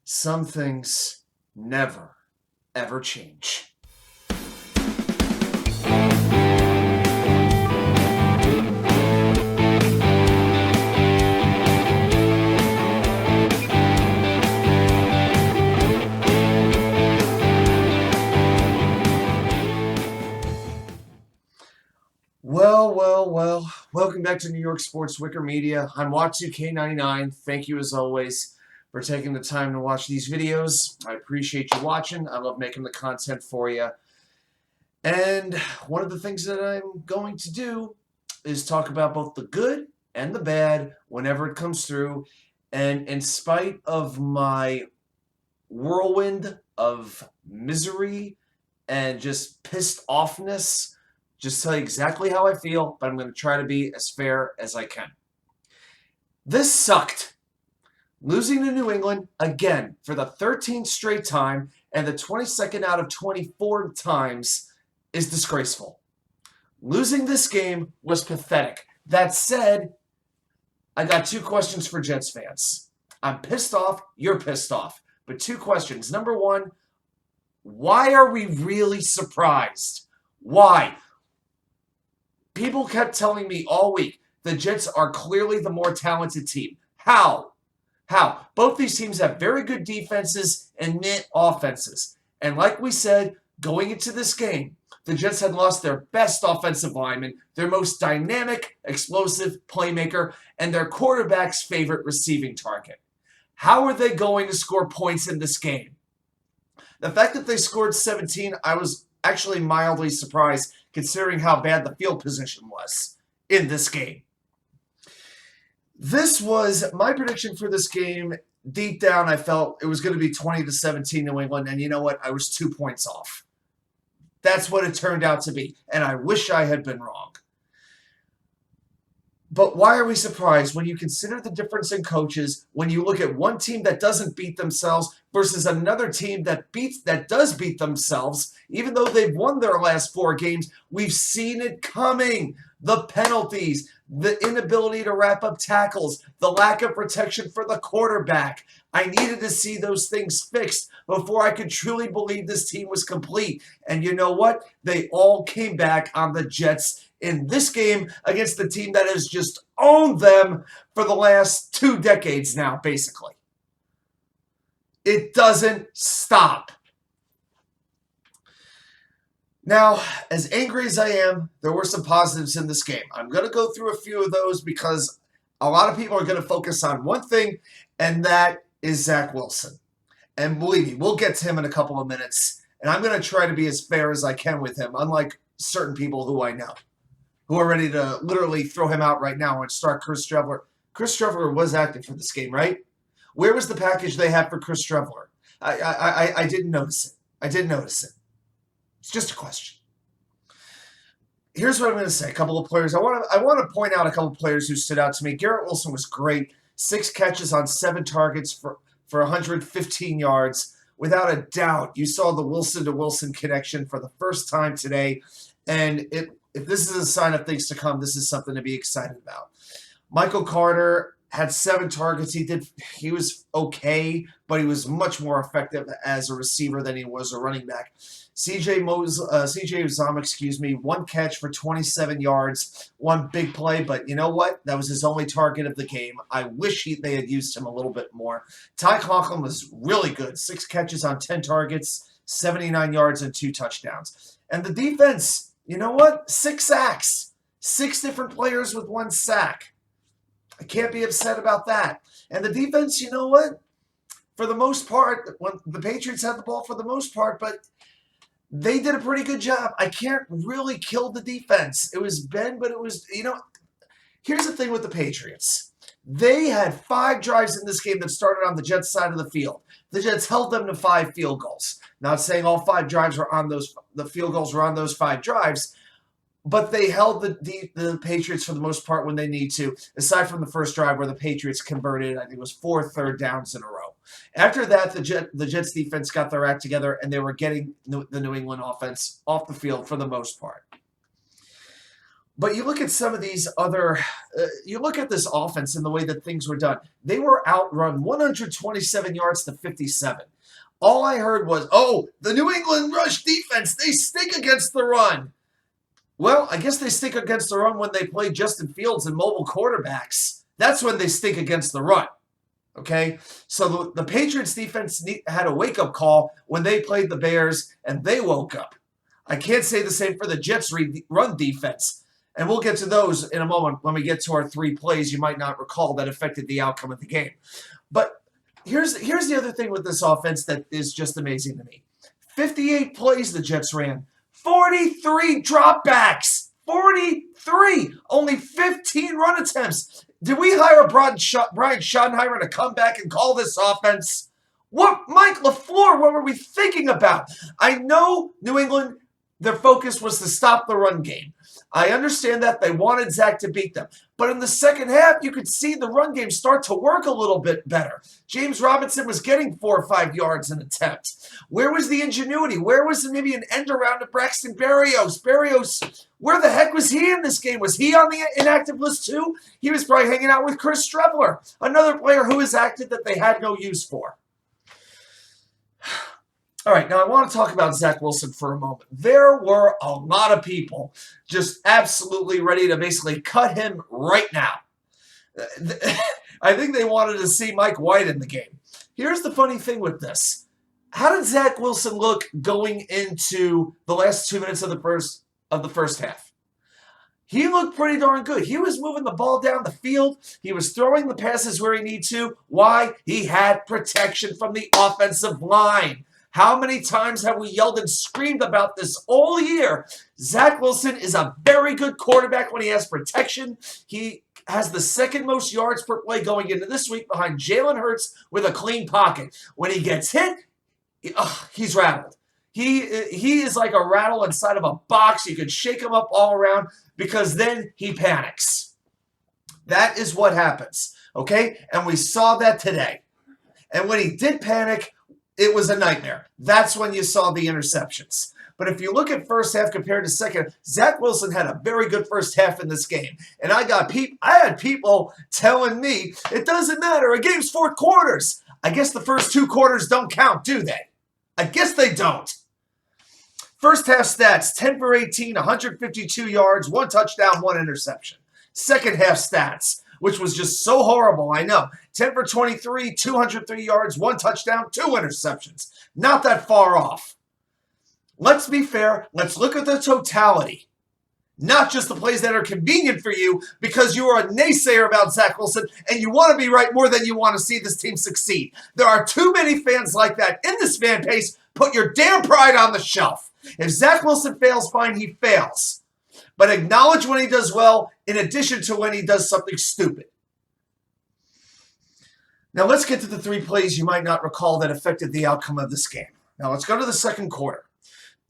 some things never, ever change. Well. Welcome back to New York Sports WickerMedia. I'm Watsu-K99. Thank you, as always, for taking the time to watch these videos. I appreciate you watching. I love making the content for you. And one of the things that I'm going to do is talk about both the good and the bad whenever it comes through. And in spite of my whirlwind of misery and just pissed offness, just tell you exactly how I feel, but I'm going to try to be as fair as I can. This sucked. Losing to New England, again, for the 13th straight time, and the 22nd out of 24 times, is disgraceful. Losing this game was pathetic. That said, I got two questions for Jets fans. I'm pissed off, you're pissed off. But two questions. Number one, why are we really surprised? Why? People kept telling me all week the Jets are clearly the more talented team. How? Both these teams have very good defenses and net offenses. And like we said, going into this game, the Jets had lost their best offensive lineman, their most dynamic, explosive playmaker, and their quarterback's favorite receiving target. How are they going to score points in this game? The fact that they scored 17, I was actually mildly surprised considering how bad the field position was in this game. This was my prediction for this game. Deep down, I felt it was going to be 20-17 New England, and you know what? I was 2 points off. That's what it turned out to be, and I wish I had been wrong. But why are we surprised when you consider the difference in coaches, when you look at one team that doesn't beat themselves versus another team that does beat themselves, even though they've won their last 4 games? We've seen it coming. The penalties, the inability to wrap up tackles, the lack of protection for the quarterback. I needed to see those things fixed before I could truly believe this team was complete. And you know what? They all came back on the Jets in this game against the team that has just owned them for the last 2 decades now, basically. It doesn't stop. Now, as angry as I am, there were some positives in this game. I'm going to go through a few of those because a lot of people are going to focus on one thing, and that is Zach Wilson. And believe me, we'll get to him in a couple of minutes, and I'm going to try to be as fair as I can with him, unlike certain people who I know, who are ready to literally throw him out right now and start Chris Streveler. Chris Streveler was active for this game, right? Where was the package they had for Chris Streveler? I didn't notice it. I didn't notice it. It's just a question. Here's what I'm going to say. A couple of players. I want to point out a couple of players who stood out to me. Garrett Wilson was great. 6 catches on 7 targets for 115 yards. Without a doubt, you saw the Wilson-to-Wilson connection for the first time today. And if this is a sign of things to come, this is something to be excited about. Michael Carter had 7 targets. He was okay, but he was much more effective as a receiver than he was a running back. CJ Uzomah, 1 catch for 27 yards, 1 big play, but you know what? That was his only target of the game. I wish they had used him a little bit more. Ty Conklin was really good. 6 catches on 10 targets, 79 yards, and 2 touchdowns. And the defense, you know what? 6 sacks. 6 different players with 1 sack. I can't be upset about that. And the defense, you know what? For the most part, when the Patriots had the ball for the most part, but they did a pretty good job. I can't really kill the defense. It was Ben, but it was, here's the thing with the Patriots. They had 5 drives in this game that started on the Jets side of the field. The Jets held them to 5 field goals. Not saying all 5 drives were on the field goals were on those 5 drives, but they held the Patriots for the most part when they need to, aside from the first drive where the Patriots converted, I think it was 4 third downs in a row. After that, the Jets defense got their act together, and they were getting the New England offense off the field for the most part. But you look at some of these other, you look at this offense and the way that things were done. They were outrun 127 yards to 57. All I heard was, oh, the New England rush defense, they stink against the run. Well, I guess they stink against the run when they play Justin Fields and mobile quarterbacks. That's when they stink against the run. Okay? So the Patriots defense had a wake-up call when they played the Bears, and they woke up. I can't say the same for the Jets' run defense. And we'll get to those in a moment when we get to our 3 plays you might not recall that affected the outcome of the game. But here's the other thing with this offense that is just amazing to me. 58 plays the Jets ran. 43 dropbacks. 43. Only 15 run attempts. Did we hire Brian Schottenheimer to come back and call this offense? What, Mike LaFleur, what were we thinking about? I know New England, their focus was to stop the run game. I understand that they wanted Zach to beat them. But in the second half, you could see the run game start to work a little bit better. James Robinson was getting 4 or 5 yards an attempt. Where was the ingenuity? Where was maybe an end around to Braxton Berrios? Berrios, where the heck was he in this game? Was he on the inactive list too? He was probably hanging out with Chris Streveler, another player who is active that they had no use for. All right, now I want to talk about Zach Wilson for a moment. There were a lot of people just absolutely ready to basically cut him right now. I think they wanted to see Mike White in the game. Here's the funny thing with this. How did Zach Wilson look going into the last 2 minutes of the first half? He looked pretty darn good. He was moving the ball down the field. He was throwing the passes where he needed to. Why? He had protection from the offensive line. How many times have we yelled and screamed about this all year? Zach Wilson is a very good quarterback when he has protection. He has the second most yards per play going into this week behind Jalen Hurts with a clean pocket. When he gets hit, he's rattled. He is like a rattle inside of a box. You could shake him up all around because then he panics. That is what happens, okay? And we saw that today. And when he did panic, it was a nightmare. That's when you saw the interceptions. But if you look at first half compared to second, Zach Wilson had a very good first half in this game. And I had people telling me, it doesn't matter, a game's 4 quarters. I guess the first 2 quarters don't count, do they? I guess they don't. First half stats, 10 for 18, 152 yards, 1 touchdown, 1 interception. Second half stats, which was just so horrible, I know. 10 for 23, 203 yards, 1 touchdown, 2 interceptions. Not that far off. Let's be fair. Let's look at the totality. Not just the plays that are convenient for you because you are a naysayer about Zach Wilson and you want to be right more than you want to see this team succeed. There are too many fans like that in this fan base. Put your damn pride on the shelf. If Zach Wilson fails, fine, he fails. But acknowledge when he does well in addition to when he does something stupid. Now let's get to the 3 plays you might not recall that affected the outcome of this game. Now let's go to the second quarter.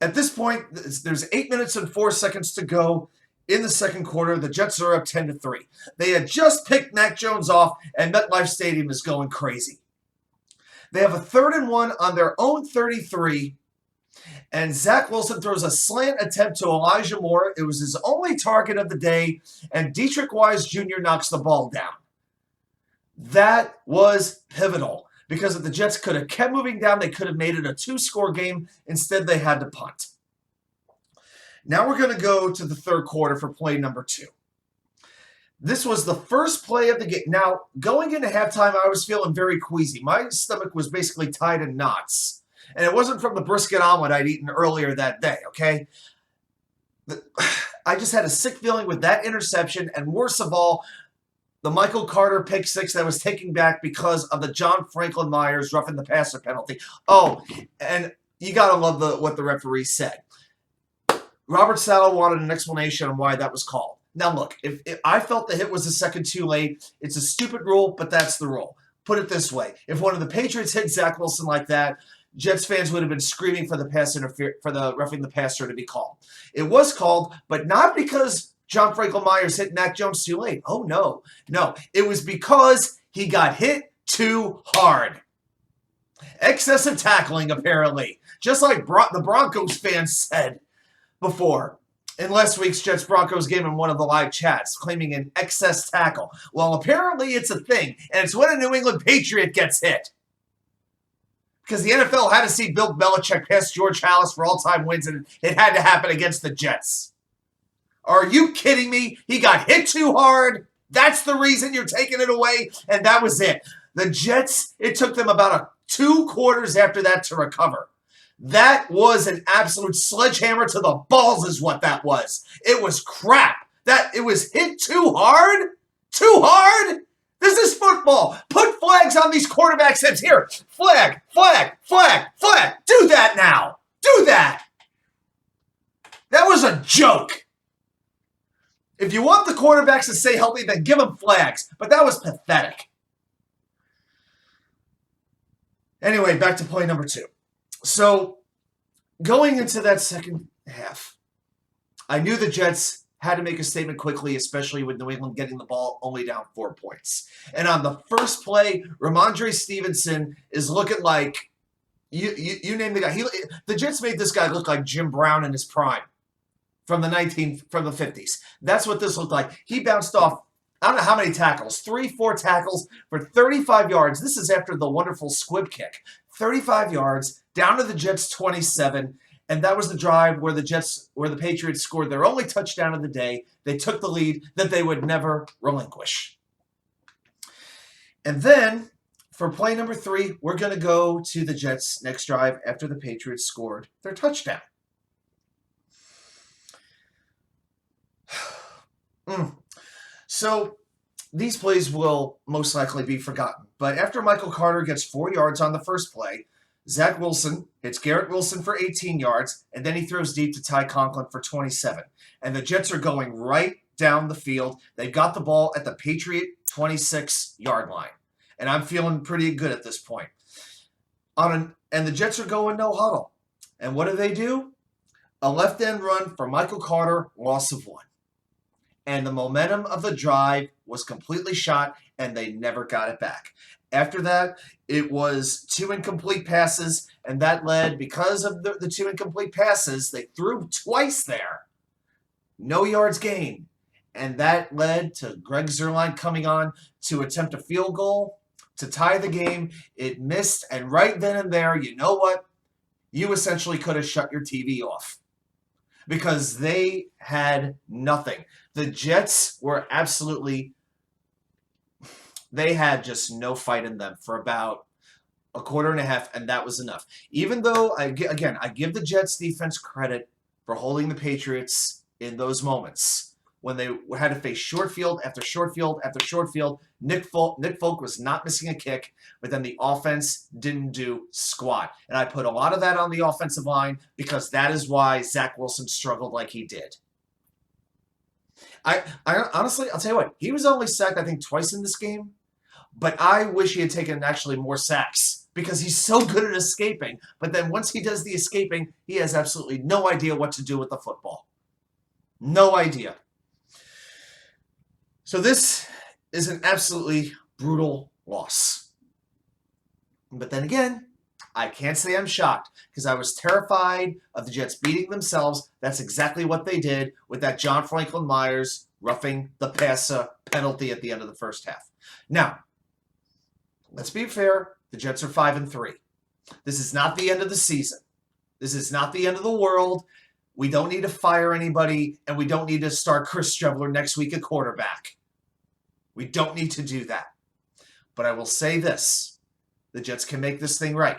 At this point, there's 8 minutes and 4 seconds to go in the second quarter. The Jets are up 10-3. They had just picked Mac Jones off, and MetLife Stadium is going crazy. They have a 3rd and 1 on their own 33, and Zach Wilson throws a slant attempt to Elijahmoore. It was his only target of the day, and Dietrich Wise Jr. knocks the ball down. That was pivotal. Because if the Jets could have kept moving down, they could have made it a 2-score game. Instead, they had to punt. Now we're going to go to the third quarter for play number 2. This was the first play of the game. Now, going into halftime, I was feeling very queasy. My stomach was basically tied in knots. And it wasn't from the brisket omelet I'd eaten earlier that day, okay? I just had a sick feeling with that interception, and worst of all, the Michael Carter pick 6 that was taken back because of the John Franklin Myers roughing the passer penalty. Oh, and you got to love what the referee said. Robert Saleh wanted an explanation on why that was called. Now, look, if I felt the hit was a second too late, it's a stupid rule, but that's the rule. Put it this way. If one of the Patriots hit Zach Wilson like that, Jets fans would have been screaming for the roughing the passer to be called. It was called, but not because John Franklin Myers hit Mac Jones too late. Oh, no. No, it was because he got hit too hard. Excessive tackling, apparently. Just like the Broncos fans said before. in last week's Jets-Broncos game in one of the live chats, claiming an excess tackle. Well, apparently it's a thing, and it's when a New England Patriot gets hit. Because the NFL had to see Bill Belichick pass George Halas for all-time wins, and it had to happen against the Jets. Are you kidding me? He got hit too hard. That's the reason you're taking it away, and that was it. The Jets, it took them about 2 quarters after that to recover. That was an absolute sledgehammer to the balls is what that was. It was crap. It was hit too hard? Too hard? This is football. Put flags on these quarterbacks' heads. Here, flag, flag, flag, flag. Do that now. Do that. That was a joke. If you want the quarterbacks to stay healthy, then give them flags. But that was pathetic. Anyway, back to play number 2. So, going into that second half, I knew the Jets had to make a statement quickly, especially with New England getting the ball only down 4 points. And on the first play, Ramondre Stevenson is looking like, you name the guy. The Jets made this guy look like Jim Brown in his prime from the 50s. That's what this looked like. He bounced off, I don't know how many tackles, 3-4 tackles for 35 yards. This is after the wonderful squib kick. 35 yards, down to the Jets' 27, and that was the drive where the Patriots scored their only touchdown of the day. They took the lead that they would never relinquish. And then, for play number 3, we're going to go to the Jets' next drive after the Patriots scored their touchdown. So, these plays will most likely be forgotten. But after Michael Carter gets 4 yards on the first play, Zach Wilson hits Garrett Wilson for 18 yards, and then he throws deep to Ty Conklin for 27. And the Jets are going right down the field. They've got the ball at the Patriot 26-yard line. And I'm feeling pretty good at this point. And the Jets are going no huddle. And what do? A left end run for Michael Carter, loss of 1. And the momentum of the drive was completely shot, and they never got it back. After that, it was 2 incomplete passes, and that led, because of the 2 incomplete passes, they threw twice there. No yards gained. And that led to Greg Zuerlein coming on to attempt a field goal to tie the game. It missed, and right then and there, you know what? You essentially could have shut your TV off because they had nothing. The Jets were absolutely, they had just no fight in them for about a quarter and a half, and that was enough. Even though, I give the Jets defense credit for holding the Patriots in those moments when they had to face short field after short field after short field. Nick Folk was not missing a kick, but then the offense didn't do squat. And I put a lot of that on the offensive line because that is why Zach Wilson struggled like he did. I honestly, I'll tell you what, he was only sacked, I think, twice in this game, but I wish he had taken actually more sacks because he's so good at escaping. But then once he does the escaping, he has absolutely no idea what to do with the football. No idea. So this is an absolutely brutal loss. But then again, I can't say I'm shocked because I was terrified of the Jets beating themselves. That's exactly what they did with that John Franklin Myers roughing the passer penalty at the end of the first half. Now, let's be fair. The Jets are 5-3. This is not the end of the season. This is not the end of the world. We don't need to fire anybody, and we don't need to start Chris Streveler next week at quarterback. We don't need to do that. But I will say this. The Jets can make this thing right.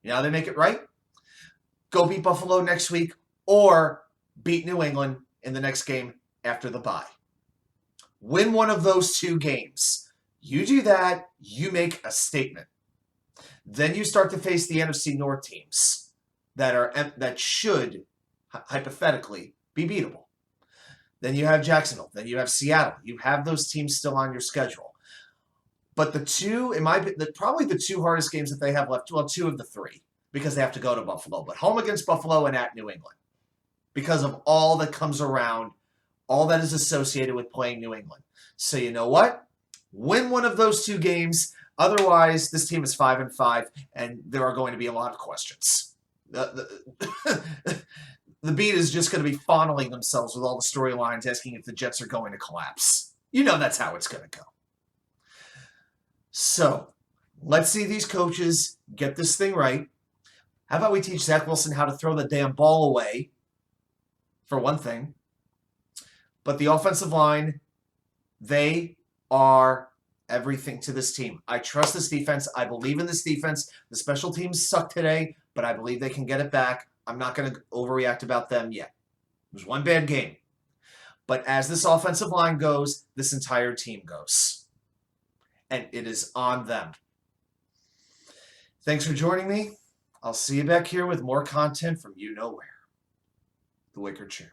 You know how they make it right? Go beat Buffalo next week or beat New England in the next game after the bye. Win one of those 2 games. You do that, you make a statement. Then you start to face the NFC North teams that should, hypothetically, be beatable. Then you have Jacksonville. Then you have Seattle. You have those teams still on your schedule. But probably the 2 hardest games that they have left, well, 2 of the 3, because they have to go to Buffalo. But home against Buffalo and at New England, because of all that comes around, all that is associated with playing New England. So you know what? Win one of those 2 games. Otherwise, this team is 5-5, and there are going to be a lot of questions. The the beat is just going to be fondling themselves with all the storylines, asking if the Jets are going to collapse. You know that's how it's going to go. So let's see these coaches get this thing right. How about we teach Zach Wilson how to throw the damn ball away, for one thing. But the offensive line, they are everything to this team. I trust this defense. I believe in this defense. The special teams suck today, but I believe they can get it back. I'm not going to overreact about them yet. There's one bad game. But as this offensive line goes, this entire team goes. And it is on them. Thanks for joining me. I'll see you back here with more content from you know where. The Wicker Chair.